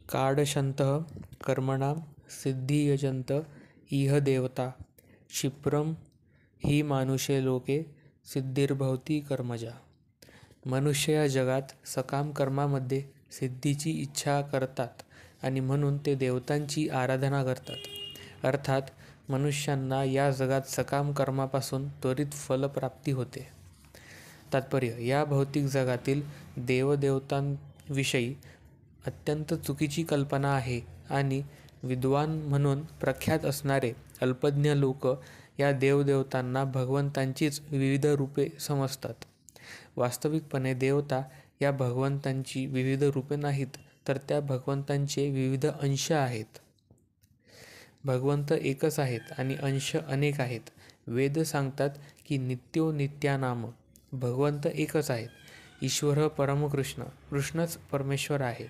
काडशन्तः कर्मणां सिद्धियजन्त इह देवता क्षिप्रं ही मानुषे लोके सिद्धिर्भवती कर्मजा. मनुष्य या जगात सकाम कर्मामध्ये सिद्धीची इच्छा करतात आणि म्हणून ते देवतांची आराधना करतात. अर्थात मनुष्यांना या जगात सकाम कर्मापासून त्वरित फलप्राप्ती होते. तात्पर्य: या भौतिक जगातील देवदेवतांविषयी अत्यंत चुकीची कल्पना आहे आणि विद्वान म्हणून प्रख्यात असणारे अल्पज्ञ लोक या देवदेवतांना भगवंतांचीच विविध रूपे समजतात. वास्तविकपणे देवता या भगवंतांची विविध रूपे नाहीत, तर त्या भगवंतांचे विविध अंश आहेत. भगवंत एकच आहेत आणि अंश अनेक आहेत. वेद सांगतात की नित्यो नित्यानाम, भगवंत एकच आहेत. ईश्वर परमकृष्ण, कृष्णच परमेश्वर आहे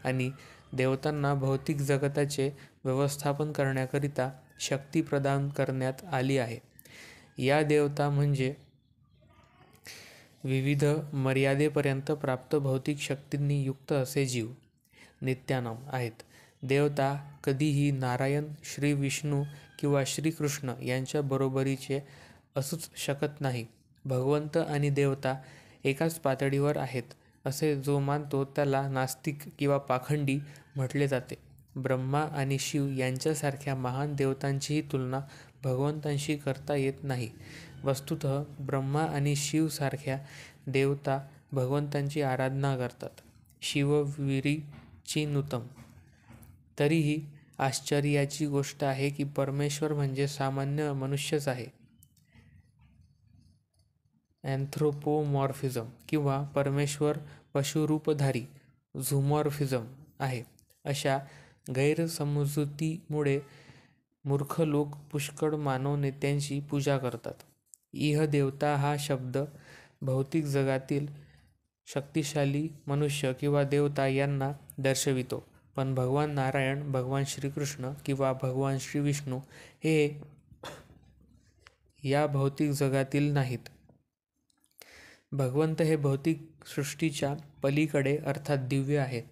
आणि देवतांना भौतिक जगताचे व्यवस्थापन करण्याकरिता शक्ती प्रदान करण्यात आली आहे. या देवता म्हणजे विविध मर्यादेपर्यंत प्राप्त भौतिक शक्तींनी युक्त असे जीव नित्यानाम आहेत. देवता कधीही नारायण, श्री विष्णू किंवा श्रीकृष्ण यांच्या बरोबरीचे असूच शकत नाही. भगवंत आणि देवता एकाच पातळीवर आहेत असे जो मानतो त्याला नास्तिक किंवा पाखंडी म्हटले जाते. ब्रह्मा आणि शिव यांच्यासारख्या महान देवतांचीही तुलना भगवंतांशी करता येत नाही. वस्तुतः ब्रह्मा आणि शिव सारख्या देवता भगवंतांची आराधना करतात. शिवविरिचिनुतम. तरीही आश्चर्याची गोष्ट आहे की परमेश्वर म्हणजे सामान्य मनुष्यच आहे. अँथ्रोपोमॉर्फिझम किंवा परमेश्वर पशुरूपधारी झूमॉर्फिझम आहे, अशा गैरसमजुतीमुळे मूर्ख लोक पुष्कळ मानव नेत्यांची पूजा करतात. इह देवता हा शब्द भौतिक जगातील शक्तिशाली मनुष्य किंवा देवता यांना दर्शवितो, पण भगवान नारायण, भगवान श्रीकृष्ण किंवा भगवान श्रीविष्णू हे या भौतिक जगातील नाहीत. भगवंत हे भौतिक सृष्टीच्या पलीकडे अर्थात दिव्य आहेत.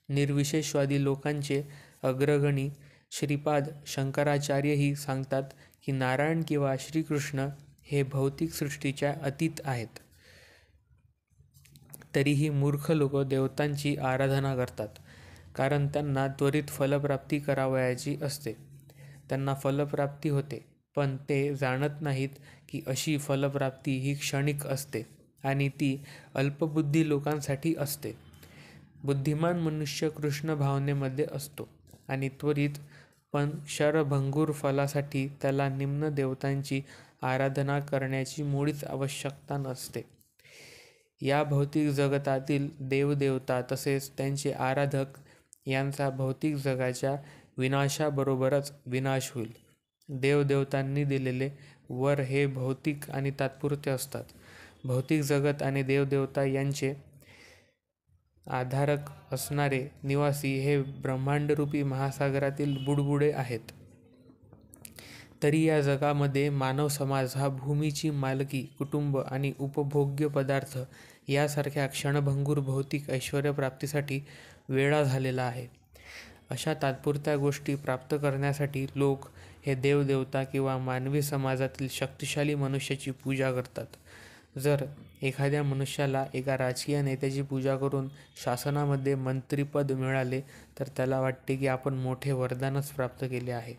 निर्विशेषवादी लोकांचे अग्रगणी श्रीपाद शंकराचार्यही सांगतात की नारायण किंवा श्रीकृष्ण हे भौतिक सृष्टीच्या अतीत आहेत. तरीही मूर्ख लोक देवतांची आराधना करतात, कारण त्यांना त्वरित फलप्राप्ती करावयाची असते. त्यांना फलप्राप्ती होते, पण ते जाणत नाहीत की अशी फलप्राप्ती ही क्षणिक असते आणि ती अल्पबुद्धी लोकांसाठी असते. बुद्धिमान मनुष्य कृष्ण भावनेमध्ये असतो आणि त्वरित पण क्षरभंगूर फलासाठी त्याला निम्न देवतांची आराधना करण्याची मुळीच आवश्यकता नसते. या भौतिक जगतातील देवदेवता तसेच त्यांचे आराधक यांचा भौतिक जगाच्या विनाशाबरोबरच विनाश होईल. देवदेवतांनी दिलेले वर हे भौतिक आणि तात्पुरते असतात. भौतिक जगत आणि देवदेवता यांचे आधारक असणारे निवासी हे ब्रह्मांडरूपी महासागरातील बुडबुडे आहेत. तरी या जगामध्ये मानव समाज हा भूमीची मालकी, कुटुंब आणि उपभोग्य पदार्थ यासारख्या क्षणभंगूर भौतिक ऐश्वर्यप्राप्तीसाठी वेडा झालेला आहे. अशा तात्पुरत्या गोष्टी प्राप्त करण्यासाठी लोक हे देवदेवता किंवा मानवी समाजातील शक्तिशाली मनुष्याची पूजा करतात. जर एखाद्या मनुष्याला एका राजकीय नेत्याची पूजा करून शासनामध्ये मंत्रिपद मिळाले तर त्याला वाटते की आपण मोठे वरदानच प्राप्त केले आहे.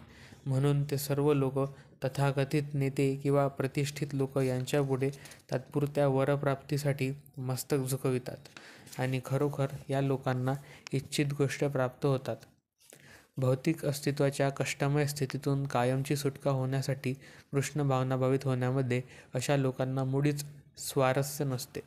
म्हणून ते सर्व लोक तथाकथित नेते किंवा प्रतिष्ठित लोक यांच्यापुढे तात्पुरत्या वरप्राप्तीसाठी मस्तक झुकवितात आणि खरोखर या लोकांना इच्छित गोष्ट प्राप्त होतात. भौतिक अस्तित्वाच्या कष्टमय स्थितीतून कायमची सुटका होण्यासाठी कृष्ण भावनाभावित होण्यामध्ये अशा लोकांना मुळीच स्वारस्य नसते.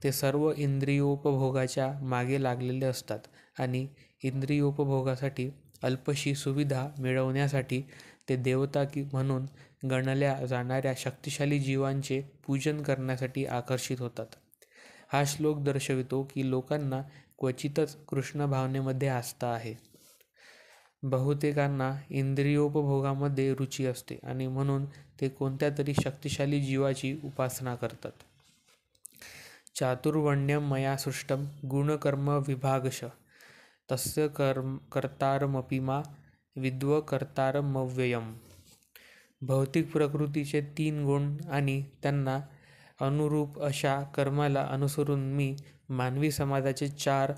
ते सर्व इंद्रियोपभोगाच्या मागे लागलेले असतात आणि इंद्रियोपभोगासाठी अल्पशी सुविधा मिळवण्यासाठी ते देवता म्हणून गणल्या जाणाऱ्या शक्तिशाली जीवांचे पूजन करण्यासाठी आकर्षित होतात. हा श्लोक दर्शवितो की लोकांना क्वचितच कृष्ण भावनेमध्ये आस्था आहे. बहुतेकांना इंद्रियोपभोगामध्ये रुची असते आणि म्हणून ते कोणत्या तरी शक्तिशाली जीवाची उपासना करतात. चातुर्वर्ण्यम मया सृष्टम गुणकर्म विभागश तस्य कर्तारमपि मा विद्व कर्तारमव्ययम्. भौतिक प्रकृतीचे 3 गुण आणि त्यांना अनुरूप अशा कर्माला अनुसरून मी मानवी समाजाचे 4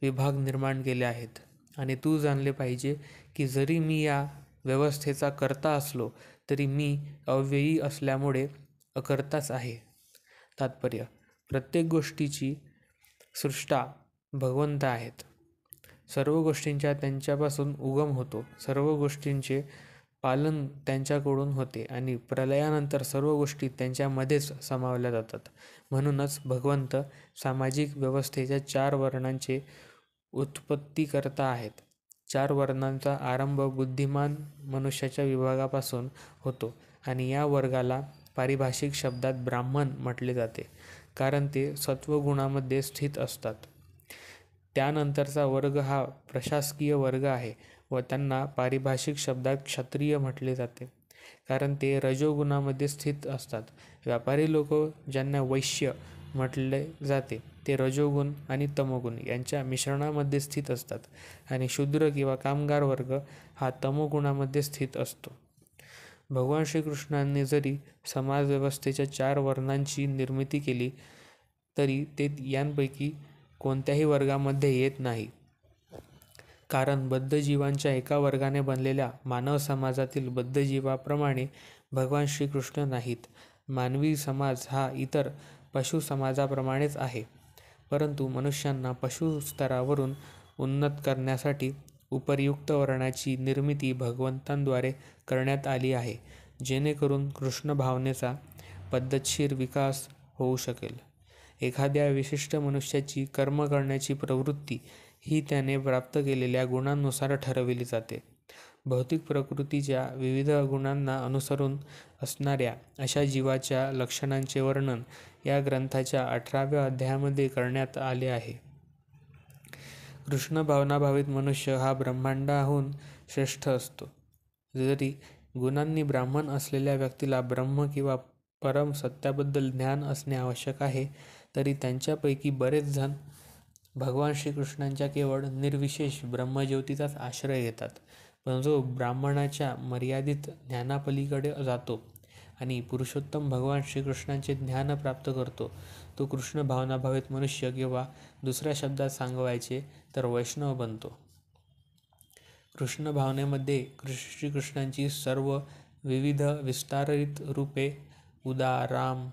विभाग निर्माण केले आहेत. आणि तू जाणले पाहिजे की जरी मी या व्यवस्थेचा कर्ता असलो तरी मी अव्ययी असल्यामुळे अकर्ताच आहे. तात्पर्य: प्रत्येक गोष्टीची सृष्टा भगवंत आहेत. सर्व गोष्टींचा त्यांच्यापासून उगम होतो. सर्व गोष्टींचे पालन त्यांच्याकडून होते आणि प्रलयानंतर सर्व गोष्टी त्यांच्यामध्येच सामावल्या जातात. म्हणूनच भगवंत सामाजिक व्यवस्थेच्या 4 वर्णांचे उत्पत्तीकर्ता आहेत. 4 वर्णांचा आरंभ बुद्धिमान मनुष्याच्या विभागापासून होतो आणि या वर्गाला पारिभाषिक शब्दात ब्राह्मण म्हटले जाते, कारण ते सत्वगुणामध्ये स्थित असतात. त्यानंतरचा वर्ग हा प्रशासकीय वर्ग आहे व त्यांना पारिभाषिक शब्दात क्षत्रिय म्हटले जाते, कारण ते रजोगुणामध्ये स्थित असतात. व्यापारी लोक, ज्यांना वैश्य म्हटले जाते, ते रजोगुण आणि तमोगुण यांच्या मिश्रणामध्ये स्थित असतात. आणि शूद्र किंवा कामगार वर्ग हा तमोगुणामध्ये स्थित असतो. भगवान श्रीकृष्णांनी जरी समाजव्यवस्थेच्या 4 वर्णांची निर्मिती केली तरी ते यांपैकी कोणत्याही वर्गामध्ये येत नाही, कारण बद्धजीवांच्या एका वर्गाने बनलेल्या मानव समाजातील बद्धजीवाप्रमाणे भगवान श्रीकृष्ण नाहीत. मानवी समाज हा इतर पशु समाजाप्रमाणेच आहे, परंतु मनुष्यांना पशु स्तरावरून उन्नत करण्यासाठी उपर्युक्त वर्णाची निर्मिती भगवंतांद्वारे करण्यात आली आहे, जेणेकरून कृष्ण भावनेचा पद्धतशीर विकास होऊ शकेल. एखाद्या विशिष्ट मनुष्याची कर्म करण्याची प्रवृत्ती ही त्याने प्राप्त केलेल्या गुणांनुसार ठरवली जाते. भौतिक प्रकृतीच्या विविध गुणांना अनुसरून असणाऱ्या अशा जीवाच्या लक्षणांचे वर्णन या ग्रंथाच्या 18व्या अध्यायामध्ये करण्यात आले आहे. कृष्ण भावनाभावित मनुष्य हा ब्रह्मांडाहून श्रेष्ठ असतो. जरी गुणांनी ब्राह्मण असलेल्या व्यक्तीला ब्रह्म किंवा परम सत्याबद्दल ज्ञान असणे आवश्यक आहे, तरी त्यांच्यापैकी बरेच जण भगवान श्रीकृष्णांच्या केवळ निर्विशेष ब्रह्मज्योतीचाच आश्रय घेतात. पण जो ब्राह्मणाच्या मर्यादित ज्ञानापलीकडे जातो आणि पुरुषोत्तम भगवान श्रीकृष्णांचे ज्ञान प्राप्त करतो, तो कृष्ण भावनाभावित मनुष्य किंवा दुसऱ्या शब्दात सांगायचे तर वैष्णव बनतो. कृष्ण भावनेमध्ये श्रीकृष्णांची सर्व विविध विस्तारित रूपे उदा, राम,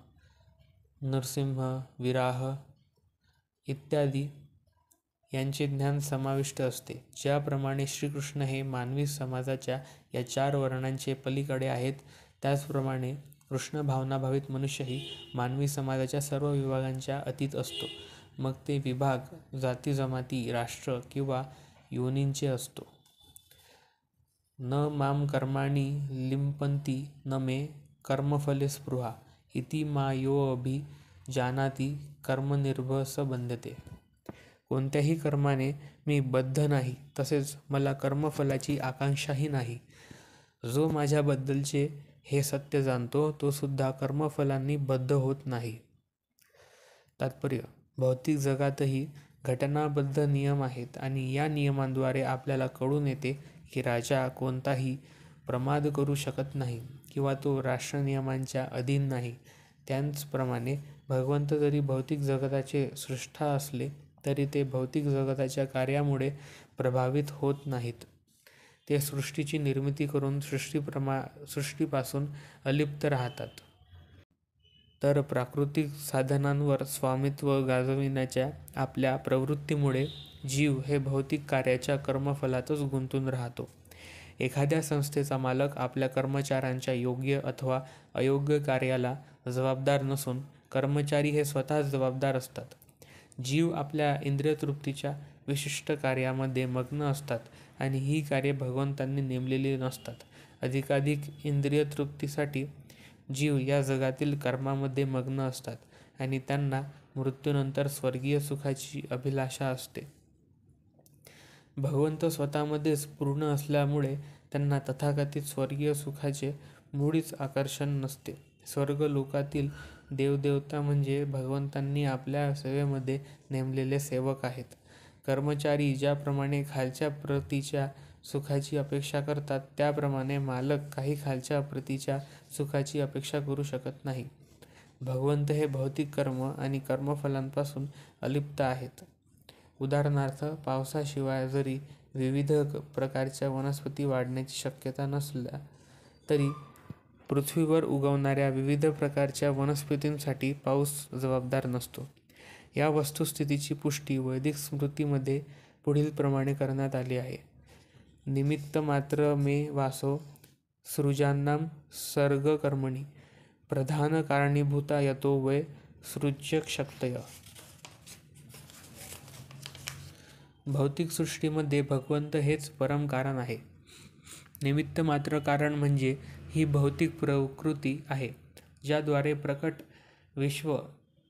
नृसिंह, विराह इत्यादी यांचे ज्ञान समाविष्ट असते. ज्याप्रमाणे श्रीकृष्ण हे मानवी समाजाच्या या 4 वर्णांचे पलीकडे आहेत, त्याचप्रमाणे कृष्ण भावनाभावित मनुष्यही मानवी समाजाच्या सर्व विभागांच्या अतीत असतो. मग ते विभाग जाती, जमाती, राष्ट्र किंवा योनींचे असतो. न माम कर्माणि लिम्पन्ति न मे कर्मफले स्पृहा इति मा योऽभि जानाति कर्मनिर्भः स बध्यते. कोणत्याही कर्माने मी बद्ध नाही, तसेच मला कर्मफलाची आकांक्षाही नाही. जो माझ्याबद्दलचे हे सत्य जाणतो, तो सुद्धा कर्मफलांनी बद्ध होत नाही. तात्पर्य: भौतिक जगातही घटनाबद्ध नियम आहेत आणि या नियमांद्वारे आपल्याला कळून येते की राजा कोणताही प्रमाद करू शकत नाही किंवा तो राष्ट्रनियमांच्या अधीन नाही. त्याचप्रमाणे भगवंत जरी भौतिक जगताचे सृष्टा असले तरी ते भौतिक जगताच्या कार्यामुळे प्रभावित होत नाहीत. ते सृष्टीची निर्मिती करून सृष्टीपासून अलिप्त राहतात. तर प्राकृतिक साधनांवर स्वामित्व गाजविण्याच्या आपल्या प्रवृत्तीमुळे जीव हे भौतिक कार्याच्या कर्मफलातच गुंतून राहतो. एखाद्या संस्थेचा मालक आपल्या कर्मचाऱ्यांच्या योग्य अथवा अयोग्य कार्याला जबाबदार नसून कर्मचारी हे स्वतःच जबाबदार असतात. जीव आपल्या इंद्रियतृप्तीच्या विशिष्ट कार्यामध्ये मग्न असतात आणि ही कार्ये भगवंतांनी नेमलेली नसतात. अधिकाधिक इंद्रियतृप्तीसाठी जीव या जगातील कर्मामध्ये मग्न असतात आणि त्यांना मृत्यूनंतर स्वर्गीय सुखाची अभिलाषा असते. भगवंत स्वतःमध्येच पूर्ण असल्यामुळे त्यांना तथाकथित स्वर्गीय सुखाचे मुळीच आकर्षण नसते. स्वर्गलोकातील देवदेवता म्हणजे भगवंतांनी आपल्या सेवेमध्ये नेमलेले सेवक आहेत. कर्मचारी ज्याप्रमाणे खालच्या प्रतीच्या सुखाची अपेक्षा करतात, त्याप्रमाणे मालक काही खालच्या प्रतीच्या सुखाची अपेक्षा करू शकत नाही. भगवंत हे भौतिक कर्म आणि कर्मफलांपासून अलिप्त आहेत. उदाहरणार्थ, पावसाशिवाय जरी विविध प्रकारच्या वनस्पती वाढण्याची शक्यता नसल्या तरी पृथ्वीवर उगवणाऱ्या विविध प्रकारच्या वनस्पतींसाठी पाऊस जबाबदार नसतो. या वस्तुस्थितीची पुष्टी वैदिक स्मृतीमध्ये पुढील प्रमाणे करण्यात आली आहे. निमित्त मात्र मे वासो सृजानां सर्गकर्मणि प्रधान कारणीभूता यतो वै सृज्य शक्तय. भौतिक सृष्टीमध्ये भगवंत हेच परम कारण आहे. निमित्त मात्र कारण म्हणजे ही भौतिक प्रकृती आहे, ज्याद्वारे प्रकट विश्व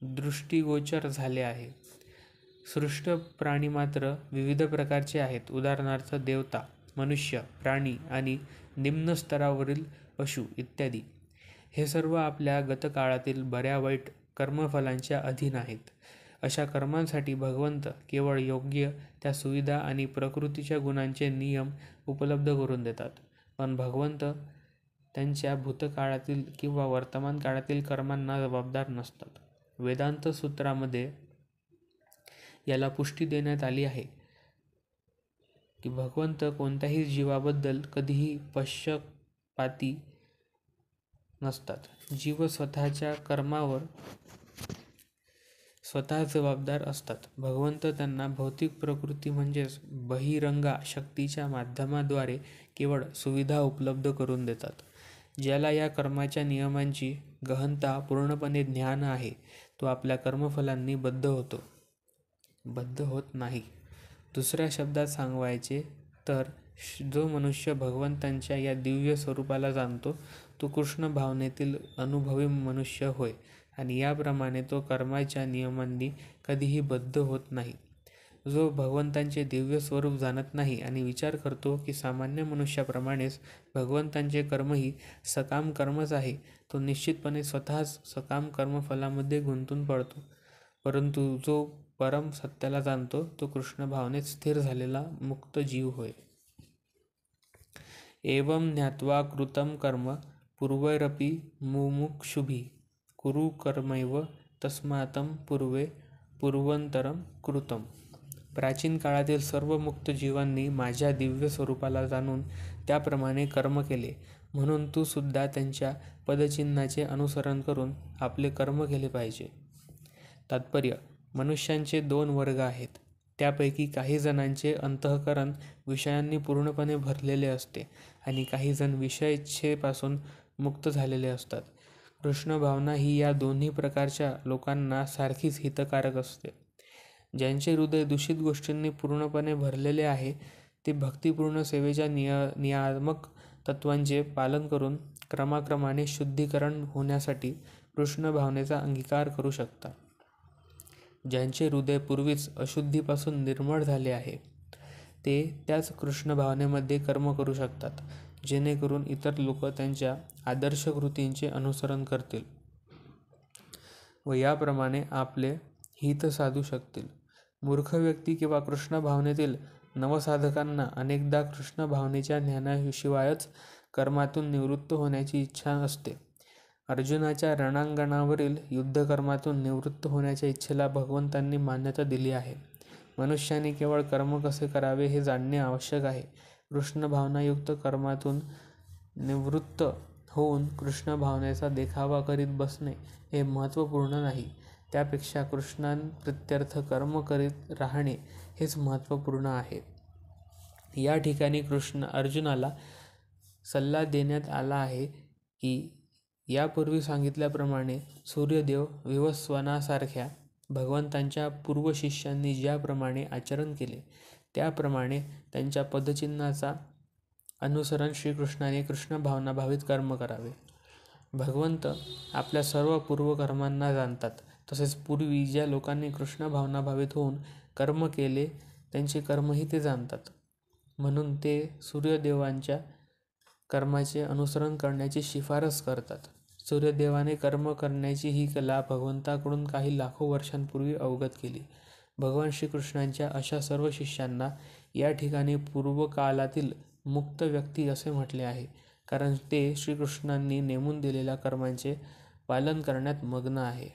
दृष्टिगोचर झाले आहे. सृष्ट प्राणी मात्र विविध प्रकारचे आहेत. उदाहरणार्थ, देवता, मनुष्य, प्राणी आणि निम्न स्तरावरील पशु इत्यादी. हे सर्व आपल्या गतकाळातील बऱ्या वाईट कर्मफलांच्या अधीन आहेत. अशा कर्मांसाठी भगवंत केवळ योग्य त्या सुविधा आणि प्रकृतीच्या गुणांचे नियम उपलब्ध करून देतात, पण भगवंत त्यांच्या भूतकाळातील किंवा वर्तमान काळातील कर्मांना जबाबदार नसतात. वेदांत सूत्रामध्ये याला पुष्टी देण्यात आली आहे की भगवंत कोणत्याही जीवाबद्दल कधीही पक्षपाती नसतात. जीव स्वतःच्या कर्मावर स्वतः जबाबदार असतात. भगवंत त्यांना भौतिक प्रकृती म्हणजेच बहिरंगा शक्तीच्या माध्यमाद्वारे केवळ सुविधा उपलब्ध करून देतात. ज्याला या कर्माच्या नियमांची गहनता पूर्णपणे ज्ञान आहे, तो आपल्या कर्मफलांनी बद्ध होत नाही. दुसऱ्या शब्दात सांगायचे तर जो मनुष्य भगवंतांच्या या दिव्य स्वरूपाला जाणतो, तो कृष्ण भावनेतील अनुभवी मनुष्य होय, आणि याप्रमाणे तो कर्माच्या नियमांनी कधीही बद्ध होत नाही. जो भगवंतांचे दिव्य स्वरूप जाणत नाही आणि विचार करतो की सामान्य मनुष्याप्रमाणेच भगवंतांचे कर्मही सकाम कर्मच आहे, तो निश्चितपणे स्वतःच सकाम कर्मफलामध्ये गुंतून पडतो. परंतु जो परम सत्याला जाणतो, तो कृष्ण भावनेत स्थिर झालेला मुक्त जीव होय. एवं ज्ञात्वा कृतं कर्म पूर्वैरपि मुमुक्षुभिः कुरु कर्मैव तस्मातं पूर्वे पूर्वंतरं कृतं. प्राचीन काळातील सर्व मुक्त जीवांनी माझ्या दिव्य स्वरूपाला जाणून त्याप्रमाणे कर्म केले, म्हणून तू सुद्धा त्यांच्या पदचिन्हाचे अनुसरण करून आपले कर्म केले पाहिजे. तात्पर्य: मनुष्यांचे 2 वर्ग आहेत. त्यापैकी काही जणांचे अंतःकरण विषयांनी पूर्णपणे भरलेले असते आणि काही जण विषयेच्छेपासून मुक्त झालेले असतात. कृष्ण भावना ही या दोन्ही प्रकारच्या लोकांना सारखीच हितकारक असते. ज्यांचे हृदय दूषित गोष्टींनी पूर्णपणे भरलेले आहे, ते भक्तिपूर्ण सेवेच्या नियामक तत्वांचे पालन करून क्रमाक्रमाने शुद्धीकरण होण्यासाठी कृष्ण भावनेचा अंगीकार करू शकतात. ज्यांचे हृदय पूर्वीच अशुद्धीपासून निर्मळ झाले आहे, ते त्याच कृष्ण भावनेमध्ये कर्म करू शकतात, जेणेकरून इतर लोक त्यांच्या आदर्श कृतींचे अनुसरण करतील व याप्रमाणे आपले हित साधू शकतील. मूर्ख व्यक्ती किंवा कृष्ण भावनेतील नवसाधकांना अनेकदा कृष्ण भावनेच्या ज्ञानाशिवायच कर्मातून निवृत्त होण्याची इच्छा असते. अर्जुनाच्या रणांगणावरील युद्धकर्मातून निवृत्त होण्याच्या इच्छेला भगवंतांनी मान्यता दिली आहे. मनुष्याने केवळ कर्म कसे करावे हे जाणणे आवश्यक आहे. कृष्ण भावनायुक्त कर्मातून निवृत्त होऊन कृष्ण भावनेचा देखावा करीत बसणे हे महत्त्वपूर्ण नाही. त्यापेक्षा कृष्णांप्रीत्यर्थ कर्म करीत राहणे हेच महत्त्वपूर्ण आहे. या ठिकाणी अर्जुनाला सल्ला देण्यात आला आहे की यापूर्वी सांगितल्याप्रमाणे सूर्यदेव, विवस्वानासारख्या भगवंतांच्या पूर्वशिष्यांनी ज्याप्रमाणे आचरण केले, त्याप्रमाणे त्यांच्या पदचिन्हाचा अनुसरण श्रीकृष्णाने कृष्ण भावनाभावित कर्म करावे. भगवंत आपल्या सर्व पूर्वकर्मांना जाणतात. तसेच पूर्वी ज्या लोकांनी कृष्ण भावनाभावित होऊन कर्म केले, त्यांचे कर्मही ते जाणतात. म्हणून ते सूर्यदेवांच्या कर्माचे अनुसरण करण्याची शिफारस करतात. सूर्यदेवाने कर्म करण्याची ही कला भगवंताकडून काही लाखो वर्षांपूर्वी अवगत केली. भगवान श्रीकृष्णांच्या अशा सर्व शिष्यांना या ठिकाणी पूर्वकालातील मुक्त व्यक्ती असे म्हटले आहे, कारण ते श्रीकृष्णांनी नेमून दिलेल्या कर्मांचे पालन करण्यात मग्न आहे.